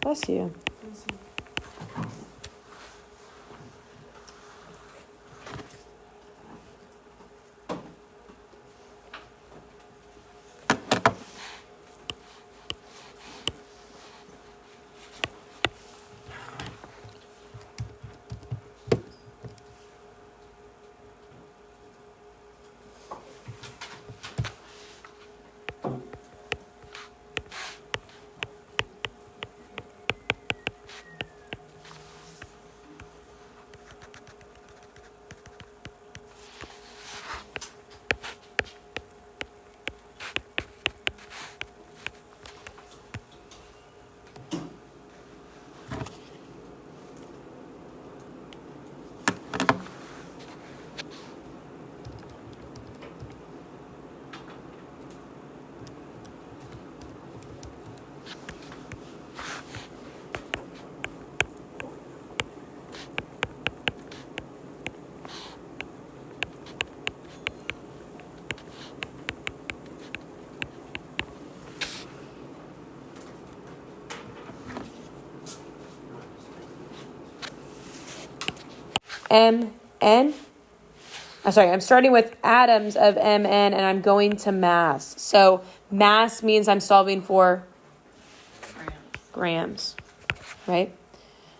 Bless you. Mn. I'm starting with atoms of Mn and I'm going to mass. So mass means I'm solving for grams, right?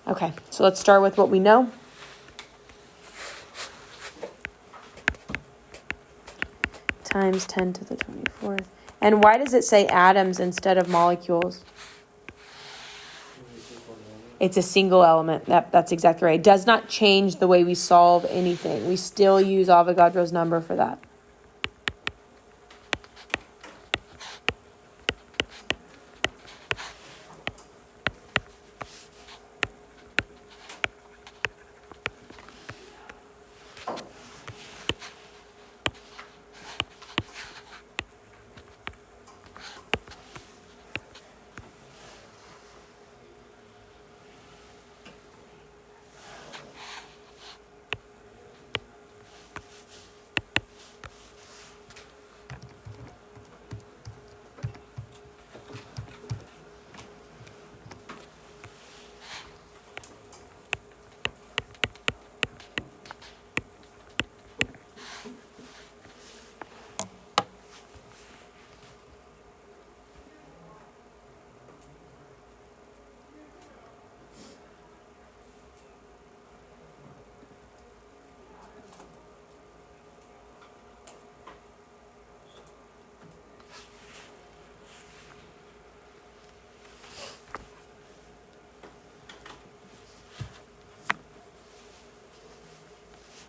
Okay, so let's start with what we know. Times 10 to the 24th. And why does it say atoms instead of molecules? It's a single element. That's exactly right. It does not change the way we solve anything. We still use Avogadro's number for that.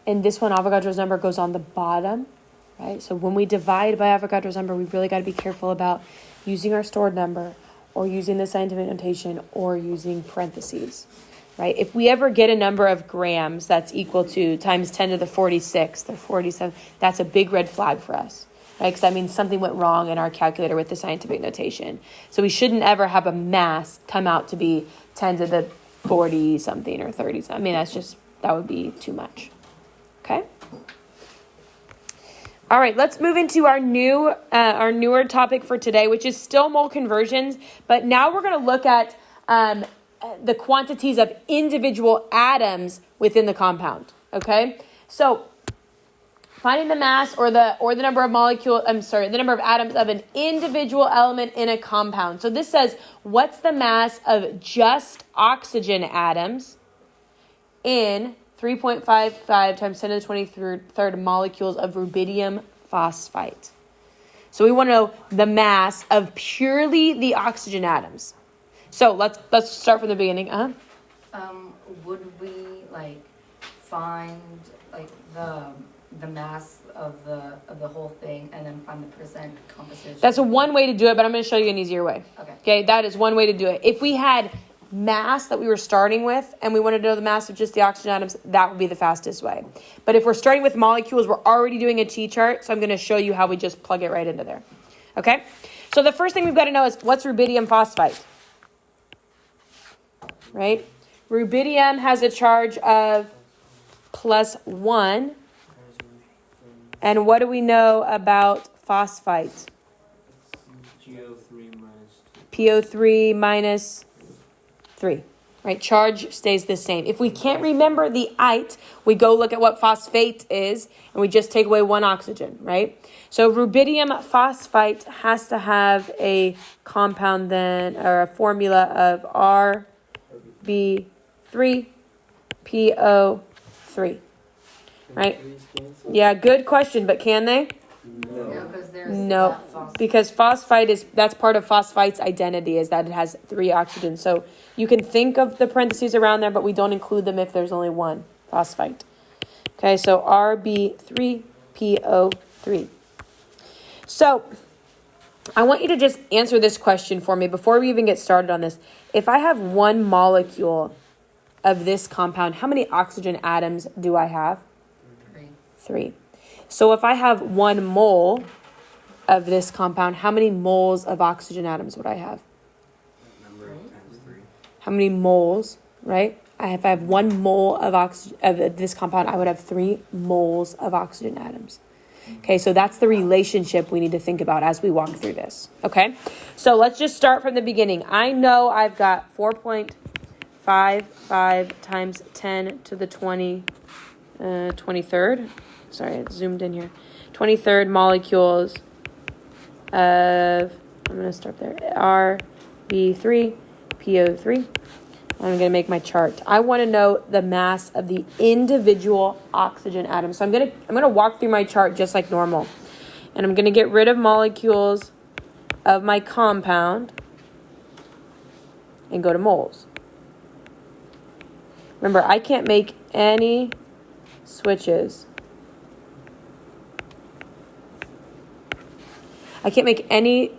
And this one, Avogadro's number goes on the bottom, right? So when we divide by Avogadro's number, we've really got to be careful about using our stored number or using the scientific notation or using parentheses, right? If we ever get a number of grams that's equal to times 10 to the 46th or 47, that's a big red flag for us, right? Because that means something went wrong in our calculator with the scientific notation. So we shouldn't ever have a mass come out to be 10 to the 40 something or 30 something. I mean, that would be too much. Okay. All right, let's move into our newer topic for today, which is still mole conversions, but now we're going to look at the quantities of individual atoms within the compound. Okay, so finding the mass or the number of the number of atoms of an individual element in a compound. So this says, what's the mass of just oxygen atoms in 3.55 times 10 to the 23rd molecules of rubidium phosphite. So we want to know the mass of purely the oxygen atoms. So let's start from the beginning. Would we find the mass of the whole thing and then find the percent composition? That's one way to do it, but I'm going to show you an easier way. Okay, that is one way to do it. If we had mass that we were starting with and we wanted to know the mass of just the oxygen atoms, that would be the fastest way. But if we're starting with molecules, we're already doing a T-chart, so I'm going to show you how we just plug it right into there. Okay? So the first thing we've got to know is, what's rubidium phosphite? Right? Rubidium has a charge of +1. And what do we know about phosphite? PO3 minus 2. PO3 minus 3. Right? Charge stays the same. If we can't remember the ite, we go look at what phosphate is, and we just take away 1 oxygen, right? So rubidium phosphite has to have a compound then, or a formula of RB3PO3, right? Yeah, good question, but can they? No, because there's No, that phosphate. because phosphite that's part of phosphite's identity is that it has 3 oxygens. So you can think of the parentheses around there, but we don't include them if there's only 1 phosphite. Okay, so RB3PO3. So I want you to just answer this question for me before we even get started on this. If I have 1 molecule of this compound, how many oxygen atoms do I have? 3. 3. So if I have 1 mole of this compound, how many moles of oxygen atoms would I have? Number times 3. How many moles, right? If I have 1 mole of oxygen of this compound, I would have 3 moles of oxygen atoms. Okay, so that's the relationship we need to think about as we walk through this. Okay, so let's just start from the beginning. I know I've got 4.55 times 10 to the 23rd. Sorry, it zoomed in here. 23rd molecules of, I'm going to start there, RB3PO3. I'm going to make my chart. I want to know the mass of the individual oxygen atoms. So I'm going to walk through my chart just like normal. And I'm going to get rid of molecules of my compound and go to moles. Remember, I can't make any switches. I can't make any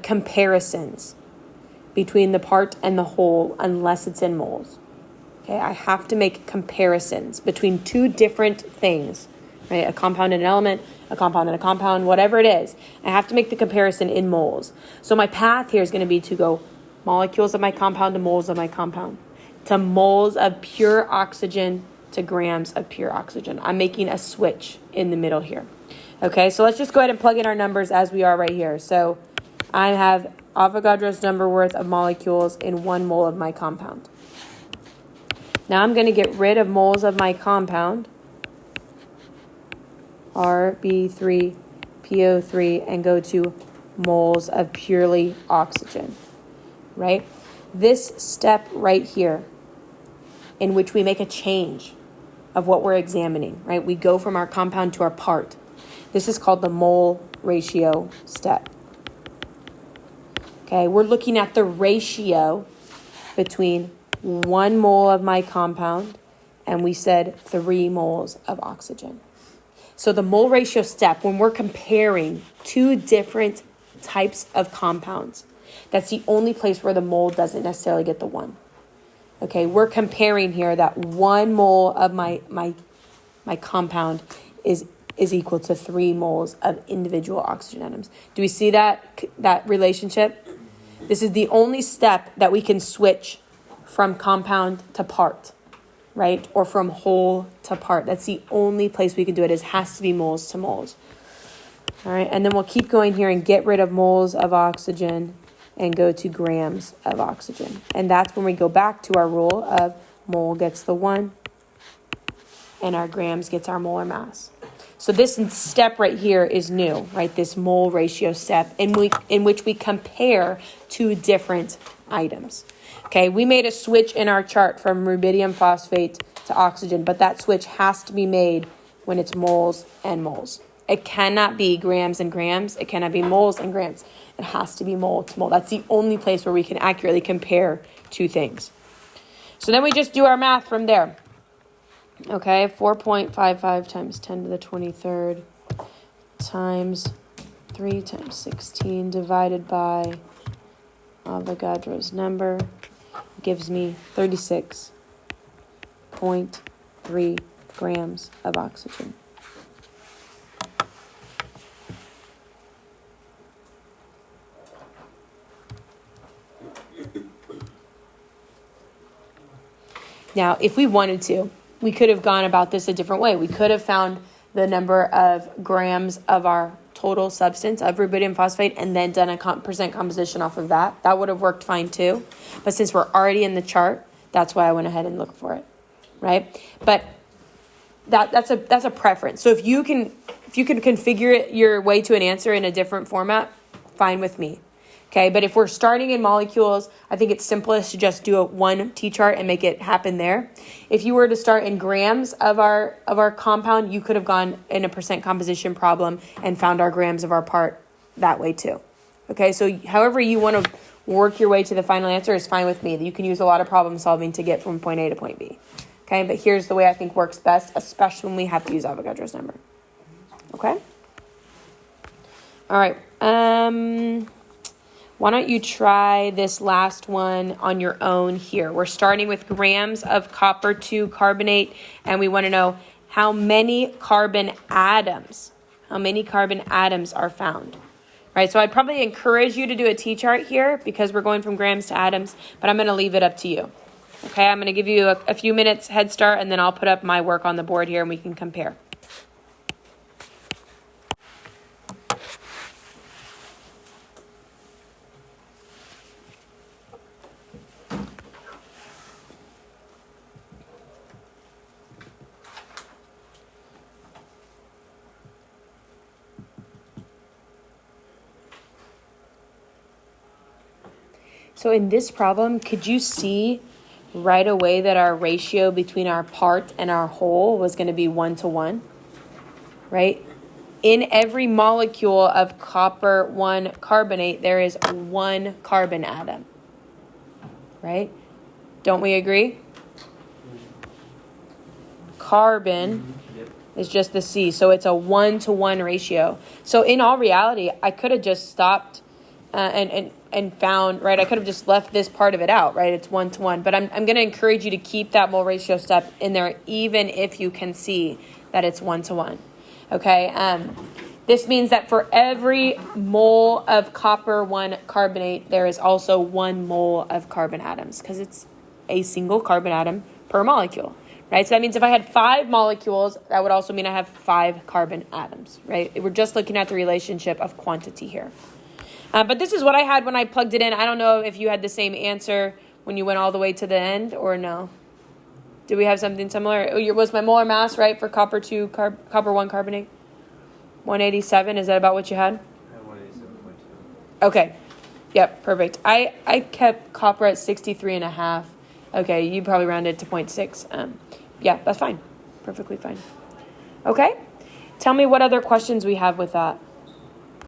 comparisons between the part and the whole unless it's in moles. Okay, I have to make comparisons between 2 different things, right? A compound and an element, a compound and a compound, whatever it is. I have to make the comparison in moles. So my path here is going to be to go molecules of my compound to moles of my compound, to moles of pure oxygen to grams of pure oxygen. I'm making a switch in the middle here. Okay, so let's just go ahead and plug in our numbers as we are right here. So I have Avogadro's number worth of molecules in 1 mole of my compound. Now I'm going to get rid of moles of my compound, RB3PO3, and go to moles of purely oxygen, right? This step right here, in which we make a change of what we're examining, right? We go from our compound to our part. This is called the mole ratio step. Okay, we're looking at the ratio between 1 mole of my compound and we said 3 moles of oxygen. So the mole ratio step, when we're comparing 2 different types of compounds, that's the only place where the mole doesn't necessarily get the 1. Okay, we're comparing here that 1 mole of my compound is equal to 3 moles of individual oxygen atoms. Do we see that relationship? This is the only step that we can switch from compound to part, right? Or from whole to part. That's the only place we can do it. It has to be moles to moles. All right, and then we'll keep going here and get rid of moles of oxygen and go to grams of oxygen. And that's when we go back to our rule of mole gets the 1 and our grams gets our molar mass. So this step right here is new, right? This mole ratio step in which we compare 2 different items. Okay, we made a switch in our chart from rubidium phosphate to oxygen, but that switch has to be made when it's moles and moles. It cannot be grams and grams. It cannot be moles and grams. It has to be mole to mole. That's the only place where we can accurately compare 2 things. So then we just do our math from there. Okay, 4.55 times 10 to the 23rd times 3 times 16 divided by Avogadro's number gives me 36.3 grams of oxygen. Now, if we wanted to, we could have gone about this a different way. We could have found the number of grams of our total substance of rubidium phosphate and then done a percent composition off of that. That would have worked fine too. But since we're already in the chart, that's why I went ahead and looked for it, right? But that's a preference. So if you can configure your way to an answer in a different format, fine with me. Okay, but if we're starting in molecules, I think it's simplest to just do a one T-chart and make it happen there. If you were to start in grams of our compound, you could have gone in a percent composition problem and found our grams of our part that way too. Okay, so however you want to work your way to the final answer is fine with me. You can use a lot of problem solving to get from point A to point B. Okay, but here's the way I think works best, especially when we have to use Avogadro's number. Okay? All right. Why don't you try this last one on your own here? We're starting with grams of copper 2 carbonate, and we want to know how many carbon atoms are found. Right, so I'd probably encourage you to do a T-chart here because we're going from grams to atoms, but I'm going to leave it up to you. Okay, I'm going to give you a few minutes head start, and then I'll put up my work on the board here, and we can compare. So in this problem, could you see right away that our ratio between our part and our whole was going to be 1:1, right? In every molecule of copper 1 carbonate, there is 1 carbon atom, right? Don't we agree? Carbon is just the C, so it's a 1:1 ratio. So in all reality, I could have just stopped and found, right, I could have just left this part of it out, right? It's 1:1. But I'm going to encourage you to keep that mole ratio step in there, even if you can see that it's 1:1. Okay? This means that for every mole of copper 1 carbonate, there is also 1 mole of carbon atoms, because it's a single carbon atom per molecule, right? So that means if I had 5 molecules, that would also mean I have 5 carbon atoms, right? We're just looking at the relationship of quantity here. But this is what I had when I plugged it in. I don't know if you had the same answer when you went all the way to the end or no. Did we have something similar? Was my molar mass, right, for copper 1 carbonate? 187, is that about what you had? 187.2. Okay. Yep, perfect. I kept copper at 63.5. Okay, you probably rounded to 0.6. Yeah, that's fine. Perfectly fine. Okay. Tell me what other questions we have with that.